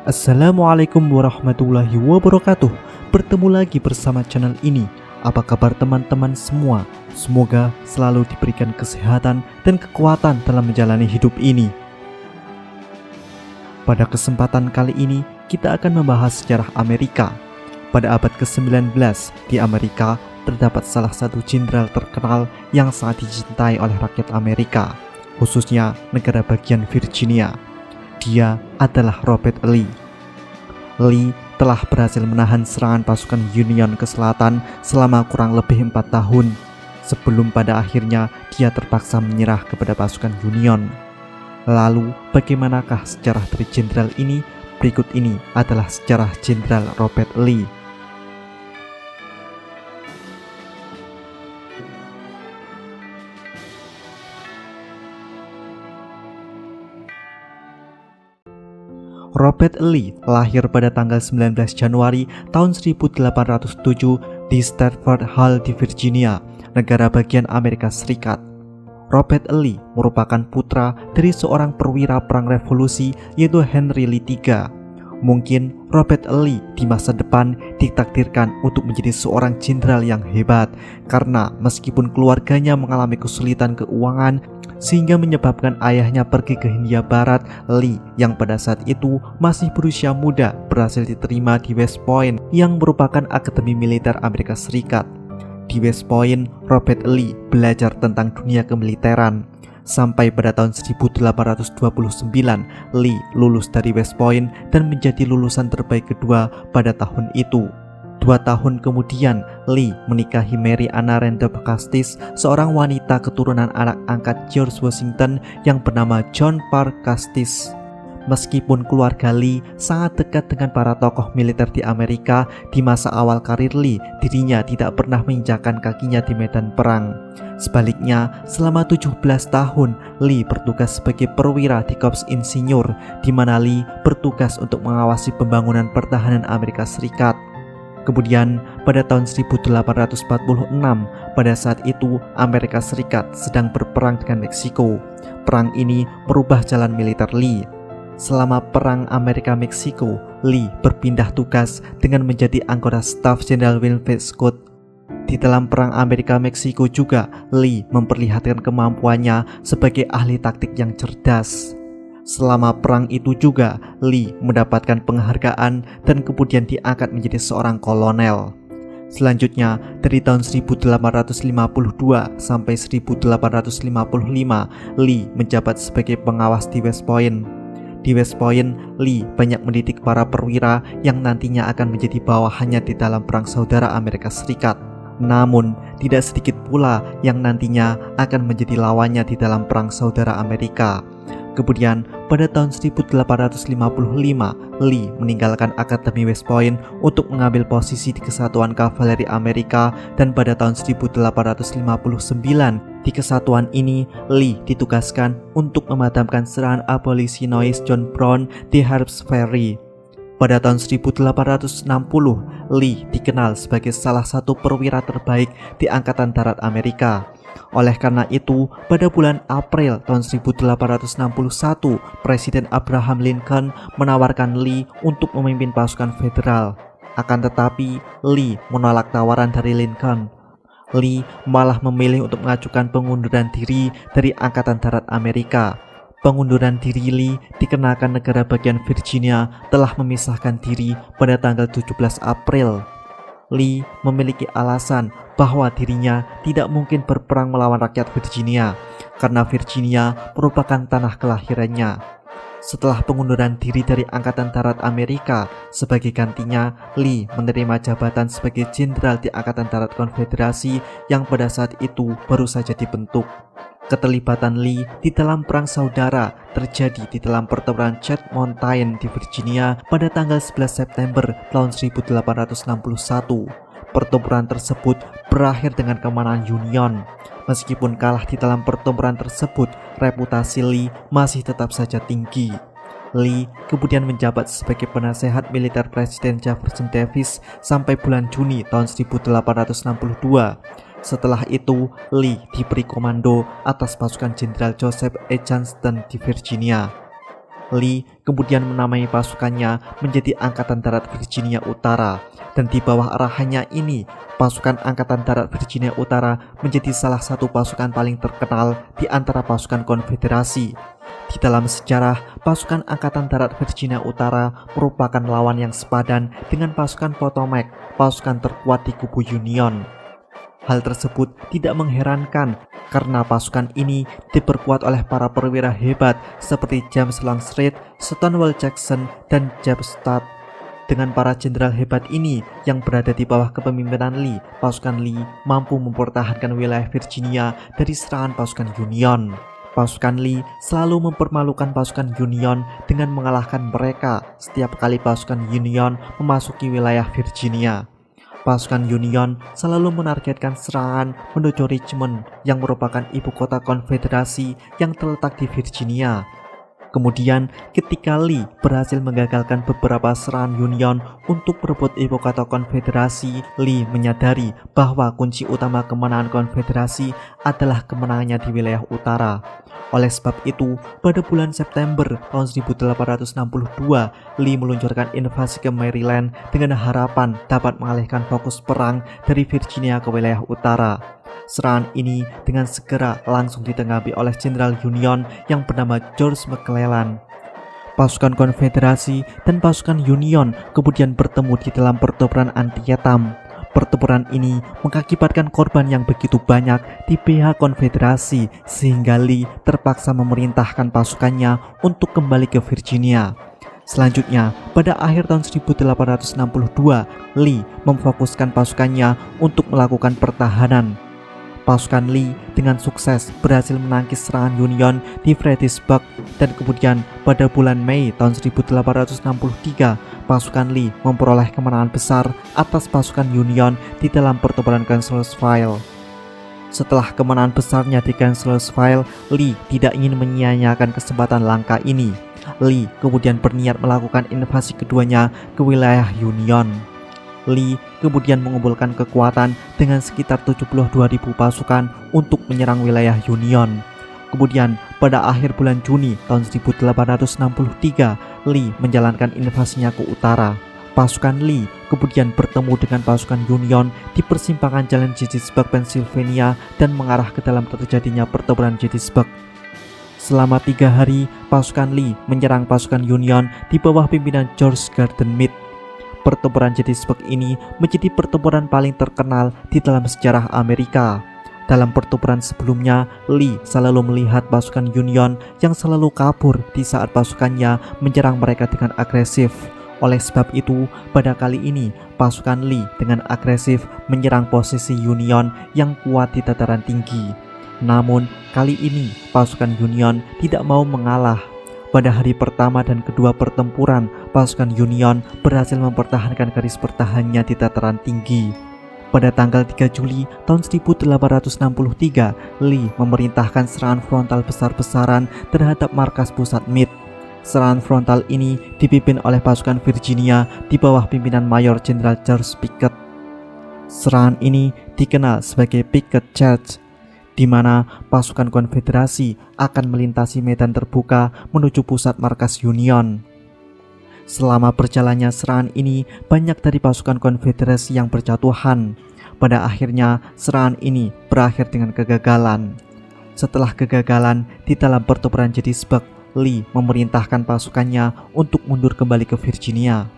Assalamualaikum warahmatullahi wabarakatuh. Bertemu lagi bersama channel ini. Apa kabar teman-teman semua? Semoga selalu diberikan kesehatan dan kekuatan dalam menjalani hidup ini. Pada kesempatan kali ini kita akan membahas sejarah Amerika. Pada abad ke-19 di Amerika terdapat salah satu jenderal terkenal yang sangat dicintai oleh rakyat Amerika, khususnya negara bagian Virginia. Dia adalah Robert Lee. Lee telah berhasil menahan serangan pasukan Union ke selatan selama kurang lebih 4 tahun, sebelum pada akhirnya dia terpaksa menyerah kepada pasukan Union. Lalu, bagaimanakah sejarah dari jenderal ini? Berikut ini adalah sejarah Jenderal Robert Lee. Robert Lee lahir pada tanggal 19 Januari tahun 1807 di Stafford Hall di Virginia, negara bagian Amerika Serikat. Robert Lee merupakan putra dari seorang perwira perang revolusi yaitu Henry Lee III. Mungkin Robert Lee di masa depan ditakdirkan untuk menjadi seorang jenderal yang hebat karena meskipun keluarganya mengalami kesulitan keuangan sehingga menyebabkan ayahnya pergi ke Hindia Barat, Lee yang pada saat itu masih berusia muda berhasil diterima di West Point yang merupakan akademi militer Amerika Serikat. Di West Point, Robert Lee belajar tentang dunia kemiliteran. Sampai pada tahun 1829, Lee lulus dari West Point dan menjadi lulusan terbaik kedua pada tahun itu. 2 tahun kemudian, Lee menikahi Mary Anna Randolph Custis, seorang wanita keturunan anak angkat George Washington yang bernama John Parke Custis. Meskipun keluarga Lee sangat dekat dengan para tokoh militer di Amerika, di masa awal karir Lee, dirinya tidak pernah menginjakkan kakinya di medan perang. Sebaliknya, selama 17 tahun, Lee bertugas sebagai perwira di Korps Insinyur, di mana Lee bertugas untuk mengawasi pembangunan pertahanan Amerika Serikat. Kemudian pada tahun 1846, pada saat itu Amerika Serikat sedang berperang dengan Meksiko. Perang ini merubah jalan militer Lee. Selama perang Amerika-Meksiko, Lee berpindah tugas dengan menjadi anggota staf Jenderal Winfield Scott. Di dalam perang Amerika-Meksiko juga, Lee memperlihatkan kemampuannya sebagai ahli taktik yang cerdas. Selama perang itu juga, Lee mendapatkan penghargaan dan kemudian diangkat menjadi seorang kolonel. Selanjutnya, dari tahun 1852 sampai 1855, Lee menjabat sebagai pengawas di West Point. Di West Point, Lee banyak mendidik para perwira yang nantinya akan menjadi bawahannya di dalam Perang Saudara Amerika Serikat. Namun, tidak sedikit pula yang nantinya akan menjadi lawannya di dalam Perang Saudara Amerika. Kemudian, pada tahun 1855, Lee meninggalkan Akademi West Point untuk mengambil posisi di Kesatuan Kavaleri Amerika, dan pada tahun 1859, di kesatuan ini, Lee ditugaskan untuk memadamkan serangan abolisionis John Brown di Harpers Ferry. Pada tahun 1860, Lee dikenal sebagai salah satu perwira terbaik di Angkatan Darat Amerika. Oleh karena itu, pada bulan April tahun 1861, Presiden Abraham Lincoln menawarkan Lee untuk memimpin pasukan federal. Akan tetapi, Lee menolak tawaran dari Lincoln. Lee malah memilih untuk mengajukan pengunduran diri dari Angkatan Darat Amerika. Pengunduran diri Lee dikenakan negara bagian Virginia telah memisahkan diri pada tanggal 17 April. Lee memiliki alasan bahwa dirinya tidak mungkin berperang melawan rakyat Virginia karena Virginia merupakan tanah kelahirannya. Setelah pengunduran diri dari Angkatan Darat Amerika, sebagai gantinya Lee menerima jabatan sebagai jenderal di Angkatan Darat Konfederasi yang pada saat itu baru saja dibentuk. Keterlibatan Lee di dalam Perang Saudara terjadi di dalam pertempuran Chet Mountain di Virginia pada tanggal 11 September tahun 1861. Pertempuran tersebut berakhir dengan kemenangan Union. Meskipun kalah di dalam pertempuran tersebut, reputasi Lee masih tetap saja tinggi. Lee kemudian menjabat sebagai penasehat militer Presiden Jefferson Davis sampai bulan Juni tahun 1862. Setelah itu, Lee diberi komando atas pasukan Jenderal Joseph E. Johnston di Virginia. Lee kemudian menamai pasukannya menjadi Angkatan Darat Virginia Utara, dan di bawah arahannya ini, pasukan Angkatan Darat Virginia Utara menjadi salah satu pasukan paling terkenal di antara pasukan Konfederasi. Di dalam sejarah, pasukan Angkatan Darat Virginia Utara merupakan lawan yang sepadan dengan pasukan Potomac, pasukan terkuat di kubu Union. Hal tersebut tidak mengherankan karena pasukan ini diperkuat oleh para perwira hebat seperti James Longstreet, Stonewall Jackson, dan Jeb Stuart. Dengan para jenderal hebat ini yang berada di bawah kepemimpinan Lee, pasukan Lee mampu mempertahankan wilayah Virginia dari serangan pasukan Union. Pasukan Lee selalu mempermalukan pasukan Union dengan mengalahkan mereka setiap kali pasukan Union memasuki wilayah Virginia. Pasukan Union selalu menargetkan serangan menuju Richmond yang merupakan ibu kota Konfederasi yang terletak di Virginia. Kemudian ketika Lee berhasil menggagalkan beberapa serangan Union untuk merebut ibu kota Konfederasi, Lee menyadari bahwa kunci utama kemenangan Konfederasi adalah kemenangannya di wilayah utara. Oleh sebab itu, pada bulan September tahun 1862, Lee meluncurkan invasi ke Maryland dengan harapan dapat mengalihkan fokus perang dari Virginia ke wilayah utara. Serangan ini dengan segera langsung ditanggapi oleh Jenderal Union yang bernama George McClellan. Pasukan Konfederasi dan pasukan Union kemudian bertemu di dalam pertempuran Antietam. Pertempuran ini mengakibatkan korban yang begitu banyak di pihak Konfederasi sehingga Lee terpaksa memerintahkan pasukannya untuk kembali ke Virginia. Selanjutnya, pada akhir tahun 1862, Lee memfokuskan pasukannya untuk melakukan pertahanan. Pasukan Lee dengan sukses berhasil menangkis serangan Union di Fredericksburg, dan kemudian pada bulan Mei tahun 1863 pasukan Lee memperoleh kemenangan besar atas pasukan Union di dalam pertempuran Chancellorsville. Setelah kemenangan besarnya di Chancellorsville, Lee tidak ingin menyia-nyiakan kesempatan langka ini. Lee kemudian berniat melakukan invasi keduanya ke wilayah Union. Lee kemudian mengumpulkan kekuatan dengan sekitar 72.000 pasukan untuk menyerang wilayah Union. Kemudian pada akhir bulan Juni tahun 1863, Lee menjalankan invasinya ke utara. Pasukan Lee kemudian bertemu dengan pasukan Union di persimpangan jalan Gettysburg, Pennsylvania, dan mengarah ke dalam terjadinya pertempuran Gettysburg. Selama 3 hari, pasukan Lee menyerang pasukan Union di bawah pimpinan George Gordon Meade. Pertempuran Gettysburg ini menjadi pertempuran paling terkenal di dalam sejarah Amerika. Dalam pertempuran sebelumnya, Lee selalu melihat pasukan Union yang selalu kabur di saat pasukannya menyerang mereka dengan agresif. Oleh sebab itu, pada kali ini pasukan Lee dengan agresif menyerang posisi Union yang kuat di dataran tinggi. Namun, kali ini pasukan Union tidak mau mengalah. Pada hari pertama dan kedua pertempuran, pasukan Union berhasil mempertahankan garis pertahanannya di dataran tinggi. Pada tanggal 3 Juli tahun 1863, Lee memerintahkan serangan frontal besar-besaran terhadap markas pusat Meade. Serangan frontal ini dipimpin oleh pasukan Virginia di bawah pimpinan Mayor Jenderal George Pickett. Serangan ini dikenal sebagai Pickett Charge, di mana pasukan Konfederasi akan melintasi medan terbuka menuju pusat markas Union. Selama berjalannya serangan ini, banyak dari pasukan Konfederasi yang berjatuhan. Pada akhirnya, serangan ini berakhir dengan kegagalan. Setelah kegagalan di dalam pertempuran Gettysburg, Lee memerintahkan pasukannya untuk mundur kembali ke Virginia.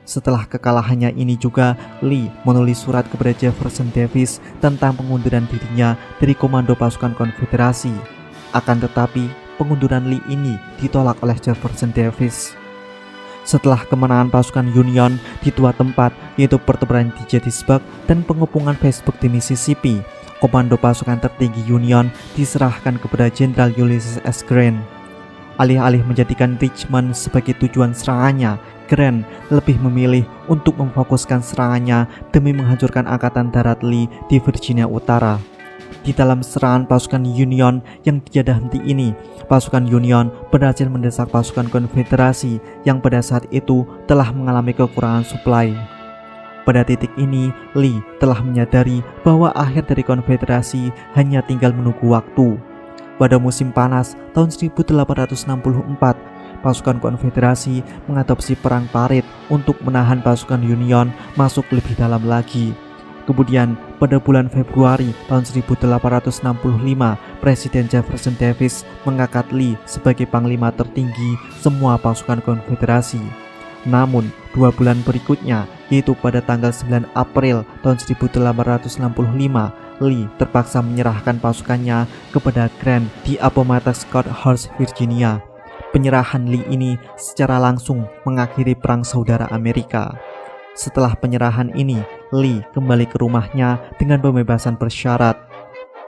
Setelah kekalahannya ini juga, Lee menulis surat kepada Jefferson Davis tentang pengunduran dirinya dari komando pasukan Konfederasi. Akan tetapi, pengunduran Lee ini ditolak oleh Jefferson Davis. Setelah kemenangan pasukan Union di dua tempat, yaitu pertempuran di Gettysburg dan pengepungan Vicksburg di Mississippi, komando pasukan tertinggi Union diserahkan kepada Jenderal Ulysses S. Grant. Alih-alih menjadikan Richmond sebagai tujuan serangannya, Grant lebih memilih untuk memfokuskan serangannya demi menghancurkan angkatan darat Lee di Virginia Utara. Di dalam serangan pasukan Union yang tiada henti ini, pasukan Union berhasil mendesak pasukan Konfederasi yang pada saat itu telah mengalami kekurangan suplai. Pada titik ini, Lee telah menyadari bahwa akhir dari Konfederasi hanya tinggal menunggu waktu. Pada musim panas tahun 1864, pasukan Konfederasi mengadopsi perang parit untuk menahan pasukan Union masuk lebih dalam lagi. Kemudian, pada bulan Februari tahun 1865, Presiden Jefferson Davis mengangkat Lee sebagai panglima tertinggi semua pasukan Konfederasi. Namun, 2 bulan berikutnya, yaitu pada tanggal 9 April tahun 1865, Lee terpaksa menyerahkan pasukannya kepada Grant di Appomattox Courthouse, Virginia. Penyerahan Lee ini secara langsung mengakhiri Perang Saudara Amerika. Setelah penyerahan ini, Lee kembali ke rumahnya dengan pembebasan bersyarat.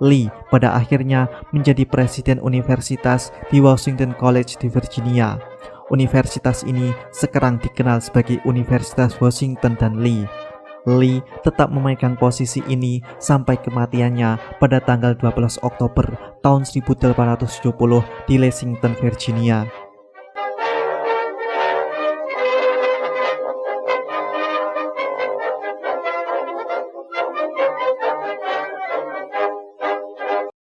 Lee pada akhirnya menjadi presiden universitas di Washington College di Virginia. Universitas ini sekarang dikenal sebagai Universitas Washington dan Lee. Lee tetap memegang posisi ini sampai kematiannya pada tanggal 12 Oktober tahun 1870 di Lexington, Virginia.